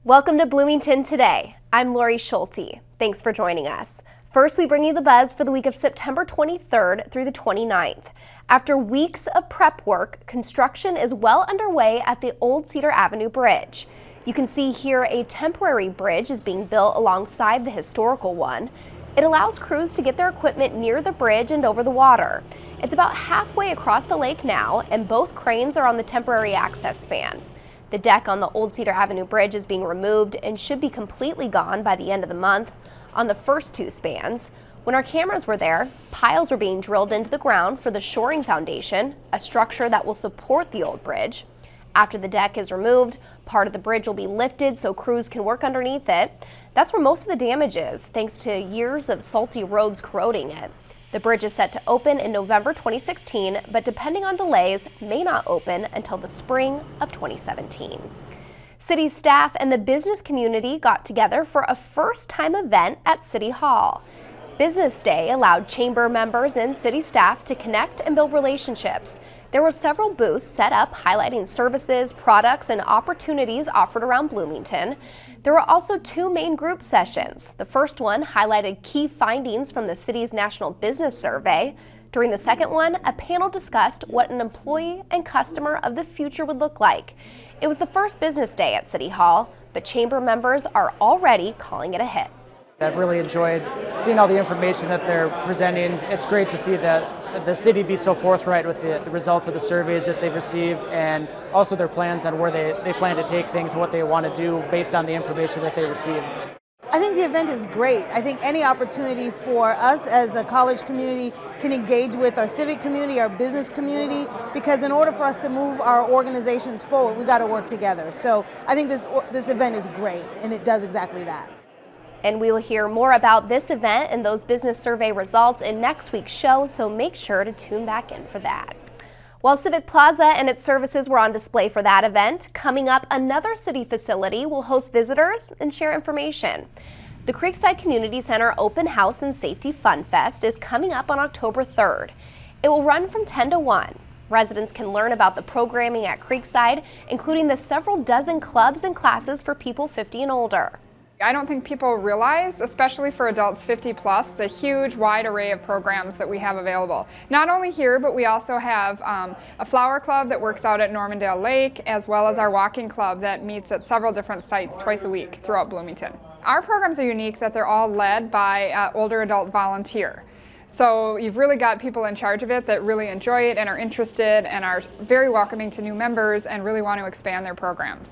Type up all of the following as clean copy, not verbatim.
Welcome to Bloomington Today. I'm Lori Schulte. Thanks for joining us. First, we bring you the buzz for the week of September 23rd through the 29th. After weeks of prep work, construction is well underway at the Old Cedar Avenue Bridge. You can see here a temporary bridge is being built alongside the historical one. It allows crews to get their equipment near the bridge and over the water. It's about halfway across the lake now, and both cranes are on the temporary access span. The deck on the Old Cedar Avenue Bridge is being removed and should be completely gone by the end of the month on the first two spans. When our cameras were there, piles were being drilled into the ground for the shoring foundation, a structure that will support the old bridge. After the deck is removed, part of the bridge will be lifted so crews can work underneath it. That's where most of the damage is, thanks to years of salty roads corroding it. The bridge is set to open in November 2016, but depending on delays, may not open until the spring of 2017. City staff and the business community got together for a first-time event at City Hall. Business Day allowed chamber members and city staff to connect and build relationships. There were several booths set up highlighting services, products, and opportunities offered around Bloomington. There were also two main group sessions. The first one highlighted key findings from the city's National Business Survey. During the second one, a panel discussed what an employee and customer of the future would look like. It was the first business day at City Hall, but chamber members are already calling it a hit. I've really enjoyed seeing all the information that they're presenting. It's great to see that the city be so forthright with the results of the surveys that they've received, and also their plans on where they plan to take things and what they want to do based on the information that they received. I think the event is great. I think any opportunity for us as a college community can engage with our civic community, our business community, because in order for us to move our organizations forward, we got to work together. So I think this event is great, and it does exactly that. And we will hear more about this event and those business survey results in next week's show, so make sure to tune back in for that. While Civic Plaza and its services were on display for that event, coming up, another city facility will host visitors and share information. The Creekside Community Center Open House and Safety Fun Fest is coming up on October 3rd. It will run from 10 to 1. Residents can learn about the programming at Creekside, including the several dozen clubs and classes for people 50 and older. I don't think people realize, especially for adults 50 plus, the huge wide array of programs that we have available. Not only here, but we also have a flower club that works out at Normandale Lake, as well as our walking club that meets at several different sites twice a week throughout Bloomington. Our programs are unique that they're all led by an older adult volunteer. So you've really got people in charge of it that really enjoy it and are interested and are very welcoming to new members and really want to expand their programs.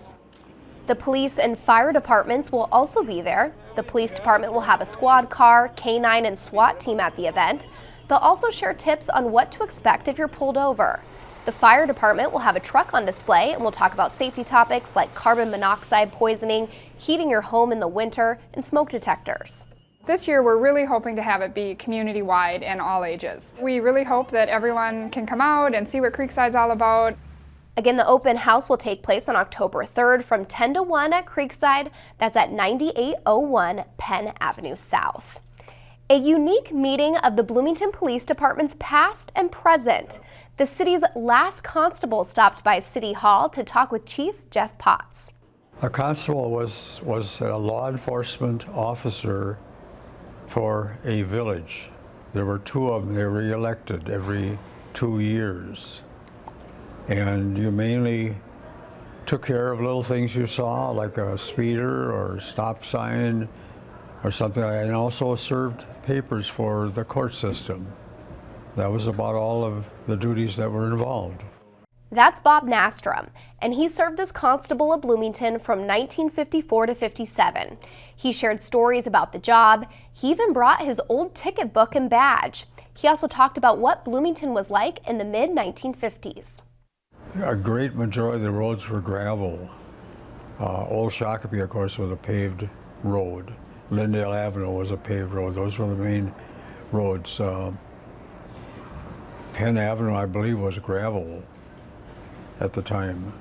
The police and fire departments will also be there. The police department will have a squad car, K9, and SWAT team at the event. They'll also share tips on what to expect if you're pulled over. The fire department will have a truck on display, and we'll talk about safety topics like carbon monoxide poisoning, heating your home in the winter, and smoke detectors. This year we're really hoping to have it be community-wide and all ages. We really hope that everyone can come out and see what Creekside's all about. Again, the open house will take place on October 3rd from 10 to 1 at Creekside. That's at 9801 Penn Avenue South. A unique meeting of the Bloomington Police Department's past and present. The city's last constable stopped by City Hall to talk with Chief Jeff Potts. A constable was a law enforcement officer for a village. There were two of them. They were re-elected every 2 years. And you mainly took care of little things you saw, like a speeder or stop sign or something, and also served papers for the court system. That was about all of the duties that were involved. That's Bob Nastrom, and he served as constable of Bloomington from 1954 to 57. He shared stories about the job. He even brought his old ticket book and badge. He also talked about what Bloomington was like in the mid-1950s. A great majority of the roads were gravel. Old Shakopee, of course, was a paved road. Lyndale Avenue was a paved road. Those were the main roads. Penn Avenue, I believe, was gravel at the time.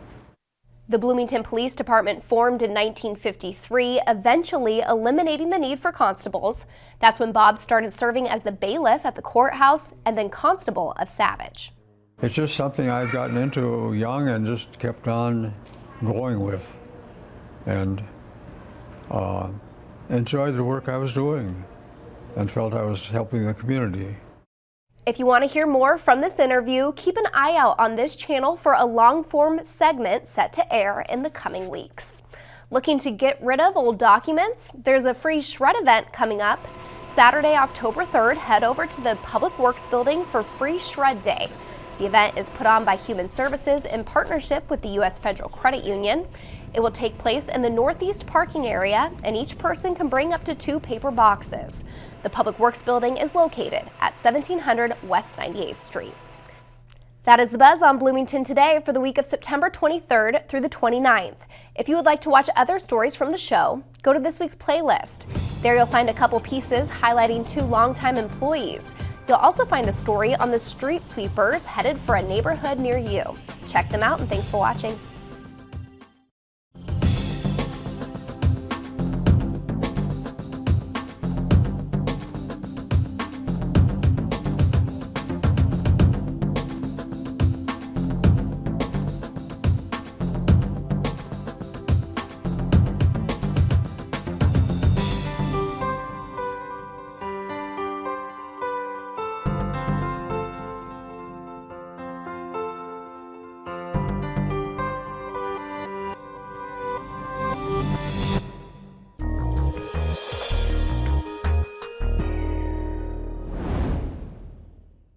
The Bloomington Police Department formed in 1953, eventually eliminating the need for constables. That's when Bob started serving as the bailiff at the courthouse and then constable of Savage. It's just something I've gotten into young and just kept on going with. And enjoyed the work I was doing and felt I was helping the community. If you want to hear more from this interview, keep an eye out on this channel for a long-form segment set to air in the coming weeks. Looking to get rid of old documents? There's a free shred event coming up. Saturday, October 3rd, head over to the Public Works Building for Free Shred Day. The event is put on by Human Services in partnership with the U.S. Federal Credit Union. It will take place in the northeast parking area, and each person can bring up to 2 paper boxes. The Public Works Building is located at 1700 West 98th Street. That is the buzz on Bloomington today for the week of September 23rd through the 29th. If you would like to watch other stories from the show, go to this week's playlist. There you'll find a couple pieces highlighting 2 longtime employees. You'll also find a story on the street sweepers headed for a neighborhood near you. Check them out, and thanks for watching.